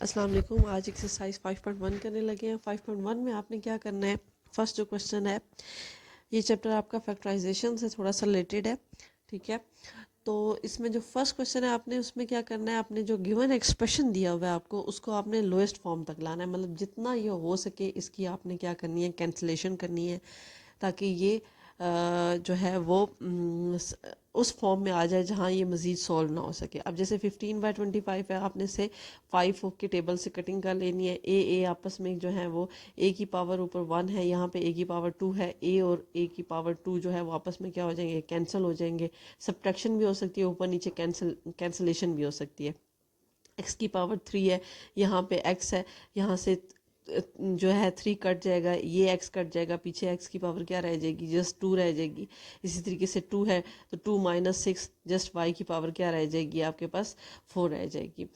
अस्सलाम वालेकुम। आज एक्सरसाइज 5.1 करने लगे हैं। 5.1 में आपने क्या करना है, फर्स्ट जो क्वेश्चन है, ये चैप्टर आपका फैक्टराइजेशन से थोड़ा सा रिलेटेड है, ठीक है। तो इसमें जो फर्स्ट क्वेश्चन है, आपने उसमें क्या करना है, आपने जो गिवन एक्सप्रेशन दिया हुआ है आपको, उसको आपने लोएस्ट फॉर्म तक लाना है। मतलब जितना ये हो सके इसकी आपने क्या करनी है, कैंसलेशन करनी है, ताकि ये जो है वो उस फॉर्म में आ जाए जहाँ ये मज़ीद सॉल्व ना हो सके। अब जैसे 15/25 है, आपने से 5 की टेबल से कटिंग कर लेनी है। ए आपस में जो है वो ए की पावर ऊपर 1 है, यहाँ पे ए की पावर 2 है। ए और ए की पावर 2 जो है वो आपस में क्या हो जाएंगे, कैंसिल हो जाएंगे। सब्ट्रैक्शन भी हो सकती है, ऊपर नीचे कैंसलेशन भी हो सकती है। एक्स की पावर 3 है, यहाँ पे एक्स है, यहाँ से जो है 3 कट जाएगा, ये एक्स कट जाएगा, पीछे एक्स की पावर क्या रह जाएगी, जस्ट 2 रह जाएगी। इसी तरीके से 2 है तो 2 - 6 जस्ट वाई की पावर क्या रह जाएगी, आपके पास 4 रह जाएगी।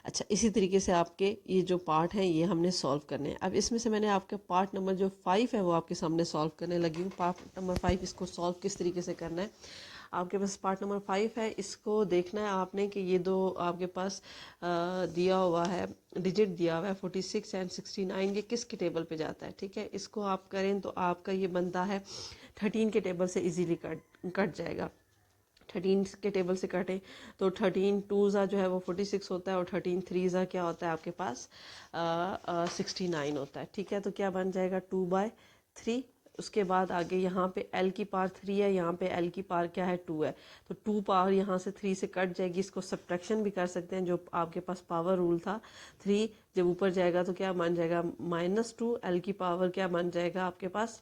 अच्छा, इसी तरीके से आपके ये जो पार्ट हैं ये हमने सॉल्व करने हैं। अब इसमें से मैंने आपका पार्ट नंबर जो 5 है वो आपके सामने सॉल्व करने लगी हूँ। पार्ट नंबर 5 इसको सॉल्व किस तरीके से करना है, आपके पास पार्ट नंबर 5 है, इसको देखना है आपने कि ये दो आपके पास दिया हुआ है, डिजिट दिया हुआ है 46 एंड 69, ये किसके टेबल पे जाता है, ठीक है। इसको आप करें तो आपका ये बनता है 13 के टेबल से इजीली कट जाएगा। 13 के टेबल से कटें तो 13 2 जो है वो 46 होता है, और 13 3 क्या होता है आपके पास 69 होता है, ठीक है। तो क्या बन जाएगा 2/3। उसके बाद आगे यहाँ पे l की पावर 3 है, यहाँ पे l की पावर क्या है 2 है, तो 2 पावर यहाँ से 3 से कट जाएगी। इसको सब्ट्रैक्शन भी कर सकते हैं, जो आपके पास पावर रूल था 3 जब ऊपर जाएगा तो क्या बन जाएगा -2, l की पावर क्या बन जाएगा आपके पास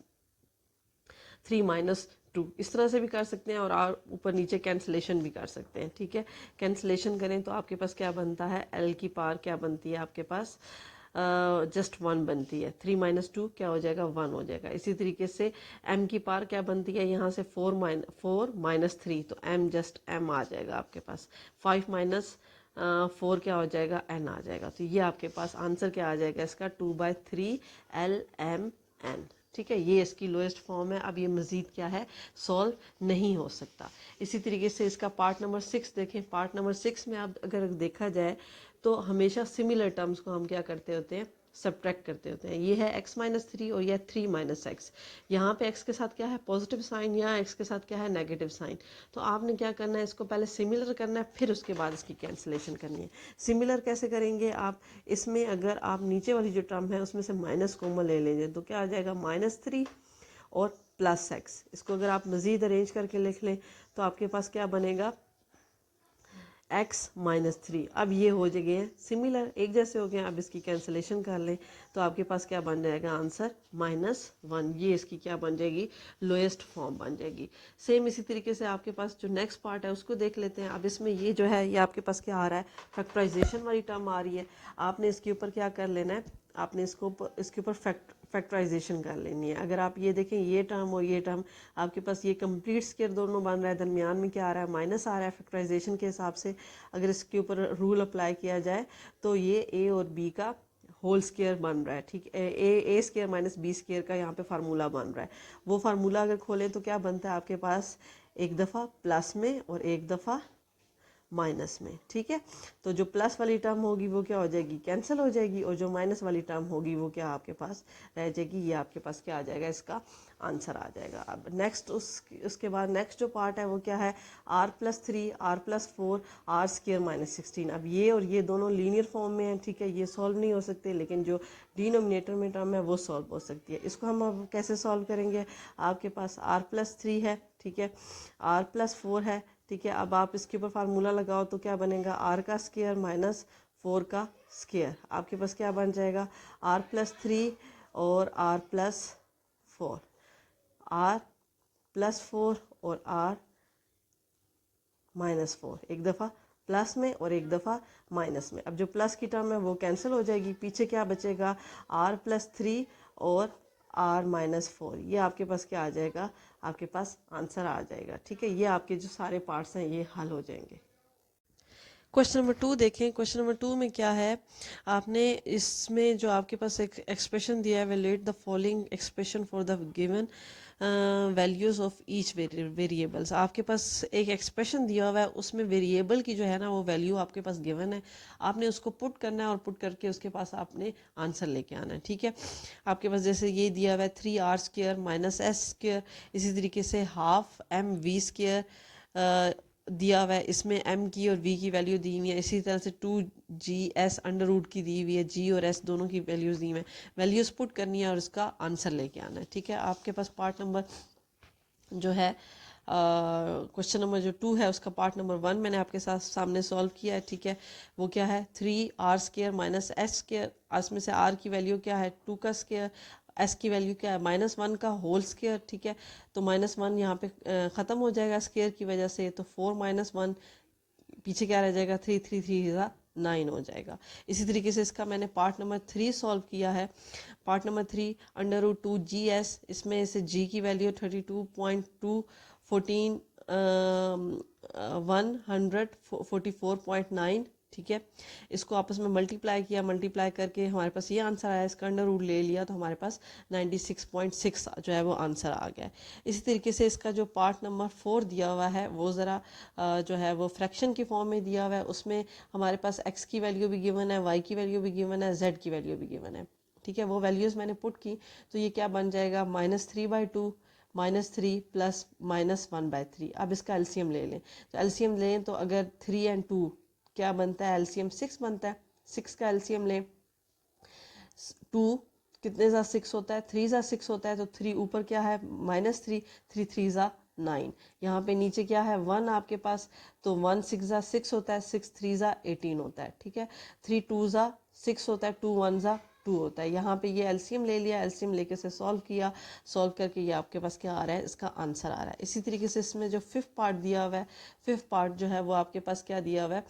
3 - 2। इस तरह से भी कर सकते हैं, और ऊपर नीचे कैंसलेशन भी कर सकते हैं, ठीक है। कैंसलेशन करें तो आपके पास क्या बनता है, एल की पावर क्या बनती है आपके पास जस्ट 1 बनती है। 3 - 2 क्या हो जाएगा 1 हो जाएगा। इसी तरीके से m की पावर क्या बनती है, यहाँ से 4 - 3 तो m जस्ट m आ जाएगा आपके पास। 5 - 4 क्या हो जाएगा, n आ जाएगा। तो ये आपके पास आंसर क्या आ जाएगा इसका 2/3 LMN, ठीक है। ये इसकी लोएस्ट फॉर्म है। अब ये मज़ीद क्या है, सॉल्व नहीं हो सकता। इसी तरीके से इसका पार्ट नंबर 6 देखें। पार्ट नंबर 6 में अब अगर देखा जाए तो हमेशा सिमिलर टर्म्स को हम क्या करते होते हैं, सब्ट्रैक्ट करते होते हैं। ये है x - 3 और यह 3 - x। यहाँ पे x के साथ क्या है पॉजिटिव साइन, यहाँ x के साथ क्या है नेगेटिव साइन। तो आपने क्या करना है, इसको पहले सिमिलर करना है, फिर उसके बाद इसकी कैंसिलेशन करनी है। सिमिलर कैसे करेंगे आप, इसमें अगर आप नीचे वाली जो टर्म है उसमें से माइनस कॉमन ले लेंगे तो क्या आ जाएगा -3 और +x। इसको अगर आप मज़ीद अरेंज करके लिख लें तो आपके पास क्या बनेगा x - 3। अब ये हो गए हैं सिमिलर, एक जैसे हो गए हैं। अब इसकी कैंसिलेशन कर लें तो आपके पास क्या बन जाएगा आंसर -1। ये इसकी क्या बन जाएगी, लोएस्ट फॉर्म बन जाएगी। सेम इसी तरीके से आपके पास जो नेक्स्ट पार्ट है उसको देख लेते हैं। अब इसमें ये जो है ये आपके पास क्या आ रहा है, फैक्टराइजेशन वाली टर्म आ रही है। आपने इसके ऊपर क्या कर लेना है, आपने इसके ऊपर फैक्टराइजेशन कर लेनी है। अगर आप ये देखें ये टर्म और ये टर्म, आपके पास ये कंप्लीट स्क्वायर दोनों बन रहा है, दरमियान में क्या आ रहा है माइनस आ रहा है। फैक्टराइजेशन के हिसाब से अगर इसके ऊपर रूल अप्लाई किया जाए तो ये ए और बी का होल स्क्वायर बन रहा है, ठीक है। ए स्क्वायर - बी स्क्वायर का यहाँ पे फार्मूला बन रहा है। वो फार्मूला अगर खोलें तो क्या बनता है आपके पास, एक दफ़ा प्लस में और एक दफ़ा माइनस में, ठीक है। तो जो प्लस वाली टर्म होगी वो क्या हो जाएगी, कैंसिल हो जाएगी, और जो माइनस वाली टर्म होगी वो क्या आपके पास रह जाएगी। ये आपके पास क्या आ जाएगा, इसका आंसर आ जाएगा। अब नेक्स्ट उसके बाद नेक्स्ट जो पार्ट है वो क्या है, r+3 r+4 r² - 16। अब ये और ये दोनों लीनियर फॉर्म में हैं, ठीक है। ये सॉल्व नहीं हो सकते, लेकिन जो डिनोमिनेटर में टर्म है वो सॉल्व हो सकती है। इसको हम अब कैसे सॉल्व करेंगे, आपके पास r+3 है, ठीक है, r+4 है, ठीक है। अब आप इसके ऊपर फार्मूला लगाओ तो क्या बनेगा, r का स्क्वायर -4 का स्क्वायर। आपके पास क्या बन जाएगा, r+3 और r+4, r+4 और r-4, एक दफ़ा प्लस में और एक दफ़ा माइनस में। अब जो प्लस की टर्म है वो कैंसिल हो जाएगी, पीछे क्या बचेगा r+3 और r-4। ये आपके पास क्या आ जाएगा, आपके पास आंसर आ जाएगा, ठीक है। ये आपके जो सारे पार्ट्स हैं ये हल हो जाएंगे। क्वेश्चन नंबर 2 देखें। क्वेश्चन नंबर 2 में क्या है, आपने इसमें जो आपके पास एक एक्सप्रेशन दिया है, valuate the following expression for the given values of each variables. आपके पास एक एक्सप्रेशन दिया हुआ है, उसमें वेरिएबल की जो है ना वो वैल्यू आपके पास गिवन है, आपने उसको पुट करना है और पुट करके उसके पास आपने आंसर लेके आना है। ठीक है, आपके पास जैसे ये दिया हुआ है 3r² माइनस s², इसी तरीके से हाफ mv² दिया हुआ है, इसमें m की और v की वैल्यू दी हुई है, इसी तरह से 2gs अंडर रूट की दी हुई है, g और s दोनों की वैल्यूज दी हुई है, वैल्यूज पुट करनी है और उसका आंसर लेके आना है। ठीक है, आपके पास पार्ट नंबर जो है क्वेश्चन नंबर जो 2 है उसका पार्ट नंबर 1 मैंने आपके साथ सामने सॉल्व किया है। ठीक है, वो क्या है 3r² माइनस s², इसमें से r की वैल्यू क्या है 2 का स्क्वायर, s की वैल्यू क्या है -1 का होल स्क्वायर। ठीक है, तो -1 यहाँ पे ख़त्म हो जाएगा स्क्वायर की वजह से, तो 4 - 1 पीछे क्या रह जाएगा 3 3 3 9 हो जाएगा। इसी तरीके से इसका मैंने पार्ट नंबर 3 सॉल्व किया है। पार्ट नंबर 3 √2gs, इसमें से g की वैल्यू 32.2 14 144.9। ठीक है, इसको आपस में मल्टीप्लाई किया, मल्टीप्लाई करके हमारे पास ये आंसर आया, इसका अंडर रूट ले लिया तो हमारे पास 96.6 जो है वो आंसर आ गया। इसी तरीके से इसका जो पार्ट नंबर 4 दिया हुआ है वो ज़रा जो है वो फ्रैक्शन की फॉर्म में दिया हुआ है, उसमें हमारे पास x की वैल्यू भी गिवन है, y की वैल्यू भी गिवन है, z की वैल्यू भी गिवन है। ठीक है, वो वैल्यूज़ मैंने पुट की, तो ये क्या बन जाएगा -3/2 -3 प्लस -1/3। अब इसका एलसीएम ले लें, तो एलसीएम लें तो अगर 3 और 2 क्या बनता है, एलसीएम 6 बनता है, 6 का एलसीएम लें, 2 कितने ज़ा 6 होता है, 3 ज़ा 6 होता है, तो 3 ऊपर क्या है -3, 3 3 ज़ा 9, यहाँ पे नीचे क्या है 1 आपके पास, तो 1 6 ज़ा 6 होता है, 6 3 ज़ा 18 होता है। ठीक है, 3 2 ज़ा 6 होता है, 2 1 ज़ा 2 होता है। यहाँ पे ये एलसीएम ले लिया, एलसीएम लेके से सॉल्व किया, सॉल्व करके ये आपके पास क्या आ रहा है, इसका आंसर आ रहा है। इसी तरीके से इसमें जो 5th पार्ट दिया हुआ है, 5th पार्ट जो है वो आपके पास क्या दिया हुआ है,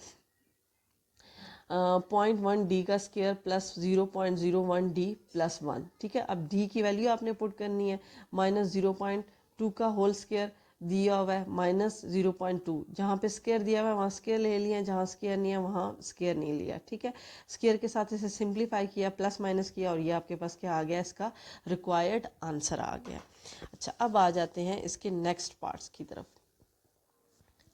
0.1d का स्क्वायर प्लस 0.01d प्लस 1। ठीक है, अब d की वैल्यू आपने पुट करनी है, -0.2 का होल स्क्वायर दिया हुआ है -0.2, जहाँ पे स्क्वायर दिया हुआ है वहाँ स्क्वायर ले लिया, जहाँ स्क्वायर नहीं है वहाँ स्क्वायर नहीं लिया। ठीक है, स्क्वायर के साथ इसे सिंप्लीफाई किया, प्लस माइनस किया, और ये आपके पास क्या आ गया, इसका रिक्वायर्ड आंसर आ गया। अच्छा, अब आ जाते हैं इसके नेक्स्ट पार्ट्स की तरफ।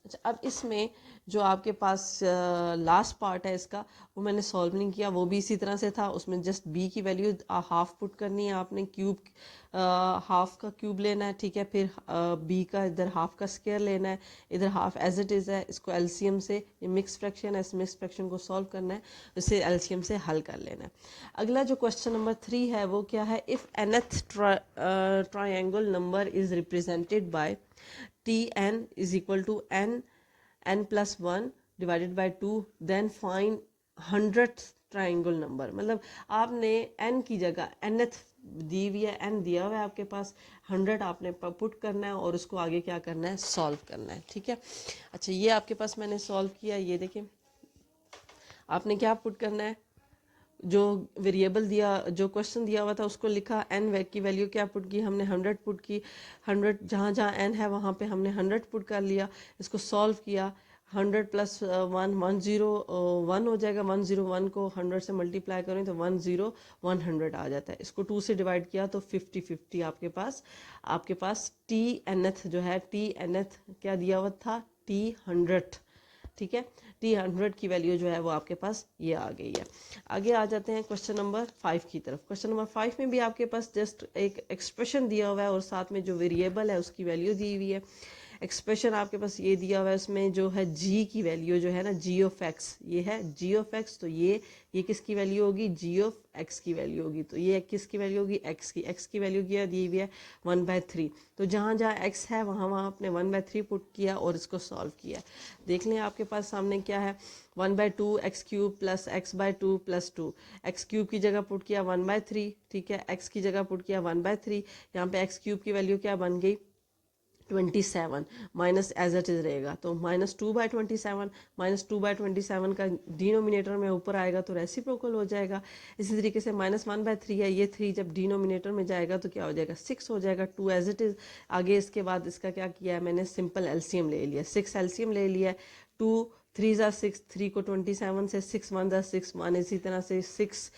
अच्छा, अब इसमें जो आपके पास लास्ट पार्ट है इसका, वो मैंने सॉल्व नहीं किया, वो भी इसी तरह से था, उसमें जस्ट b की वैल्यू हाफ पुट करनी है आपने, क्यूब हाफ का क्यूब लेना है। ठीक है, फिर b का इधर हाफ का स्क्वायर लेना है, इधर हाफ एज इट इज़ है, इसको एलसीएम से, ये मिक्स फ्रैक्शन है, इस मिक्स फ्रैक्शन को सॉल्व करना है, इसे एलसीएम से हल कर लेना है। अगला जो क्वेश्चन नंबर 3 है वो क्या है, if nth triangle number is represented by Tn is equal to n plus 1 divided by 2, then find 100th triangle number. मतलब आपने n की जगह nth दी हुई है, n दिया हुआ है आपके पास, 100 आपने पुट करना है और उसको आगे क्या करना है, सॉल्व करना है। ठीक है, अच्छा ये आपके पास मैंने सॉल्व किया, ये देखें आपने क्या पुट करना है, जो वेरिएबल दिया, जो क्वेश्चन दिया हुआ था उसको लिखा, n की वैल्यू क्या पुट की हमने, 100 पुट की, 100 जहाँ जहाँ n है वहाँ पे हमने 100 पुट कर लिया, इसको सॉल्व किया, 100 प्लस 1 101 हो जाएगा, 101 को 100 से मल्टीप्लाई करें तो 100 आ जाता है, इसको 2 से डिवाइड किया तो 50 50 आपके पास Tnth जो है, Tnth क्या दिया हुआ था, T100। ठीक है, T100 की वैल्यू जो है वो आपके पास ये आ गई है। आगे आ जाते हैं क्वेश्चन नंबर 5 की तरफ। क्वेश्चन नंबर 5 में भी आपके पास जस्ट एक एक्सप्रेशन दिया हुआ है और साथ में जो वेरिएबल है उसकी वैल्यू दी हुई है। एक्सप्रेशन आपके पास ये दिया हुआ है, इसमें जो है g की वैल्यू जो है ना, g ऑफ x, ये है g ऑफ x, तो ये किसकी वैल्यू होगी, g ऑफ x की वैल्यू होगी, तो ये किसकी वैल्यू होगी, x की वैल्यू क्या दी हुई है 1/3, तो जहाँ जहाँ x है वहाँ वहाँ आपने 1/3 पुट किया और इसको सॉल्व किया। देख लें आपके पास सामने क्या है, 1/2 x³ plus x/2 plus 2, x³ की जगह पुट किया 1/3। ठीक है, x की जगह पुट किया 1/3, यहाँ पे x³ की वैल्यू क्या बन गई 27, माइनस एज इट इज रहेगा, तो -2/27, -2/27 का डिनोमिनेटर में ऊपर आएगा तो रेसिप्रोकल हो जाएगा। इसी तरीके से -1/3 है, ये 3 जब डिनोमिनेटर में जाएगा तो क्या हो जाएगा 6 हो जाएगा, 2 एज इट इज। आगे इसके बाद इसका क्या किया है मैंने, सिंपल एलसीएम ले लिया, 6 एलसीएम ले लिया, 2 3 ज़ा 6, 3 को 27 से 6 1 ज़ा 6 1, इसी तरह से 6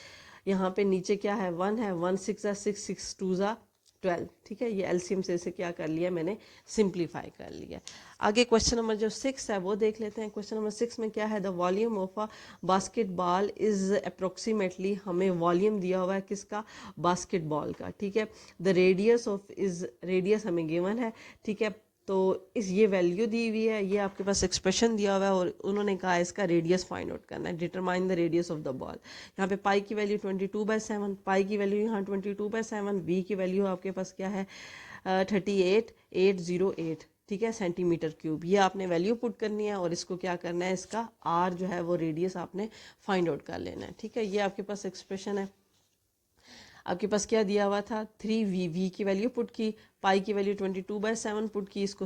यहाँ पे नीचे क्या है 1 है, 1 6 ज़ा 6, 6 2 ज़ा 12, ठीक है। ये एलसीएम से इसे क्या कर लिया मैंने, सिंप्लीफाई कर लिया। आगे क्वेश्चन नंबर जो 6 है वो देख लेते हैं। क्वेश्चन नंबर 6 में क्या है, the volume of a basketball is approximately, हमें वॉल्यूम दिया हुआ है किसका, बास्केटबॉल का, ठीक है। The radius of is, radius हमें गिवन है, ठीक है। तो इस ये वैल्यू दी हुई है, ये आपके पास एक्सप्रेशन दिया हुआ है और उन्होंने कहा इसका रेडियस फाइंड आउट करना है, determine the radius of the ball. यहाँ पे पाई की वैल्यू 22/7, पाई की वैल्यू यहाँ 22/7, वी की वैल्यू आपके पास क्या है 38,808, ठीक है, सेंटीमीटर क्यूब। ये आपने वैल्यू पुट करनी है और इसको क्या करना है, इसका आर जो है वो रेडियस आपने फाइंड आउट कर लेना है, ठीक है। ये आपके पास एक्सप्रेशन है। आपके पास क्या दिया हुआ था, 3v, वी की वैल्यू पुट की, पाई की वैल्यू 22/7 पुट की, इसको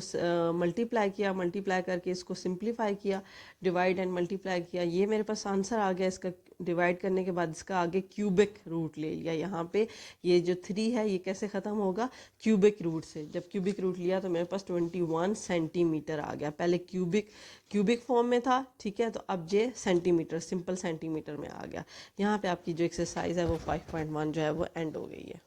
मल्टीप्लाई किया, मल्टीप्लाई करके इसको सिंप्लीफाई किया, डिवाइड एंड मल्टीप्लाई किया, ये मेरे पास आंसर आ गया। इसका डिवाइड करने के बाद इसका आगे क्यूबिक रूट ले लिया। यहाँ पे ये जो 3 है ये कैसे ख़त्म होगा, क्यूबिक रूट से। जब क्यूबिक रूट लिया तो मेरे पास 21 सेंटीमीटर आ गया। पहले क्यूबिक फॉर्म में था, ठीक है, तो अब ये सेंटीमीटर, सिंपल सेंटीमीटर में आ गया। यहाँ पे आपकी जो एक्सरसाइज है वो 5.1 जो है वो एंड हो गई है।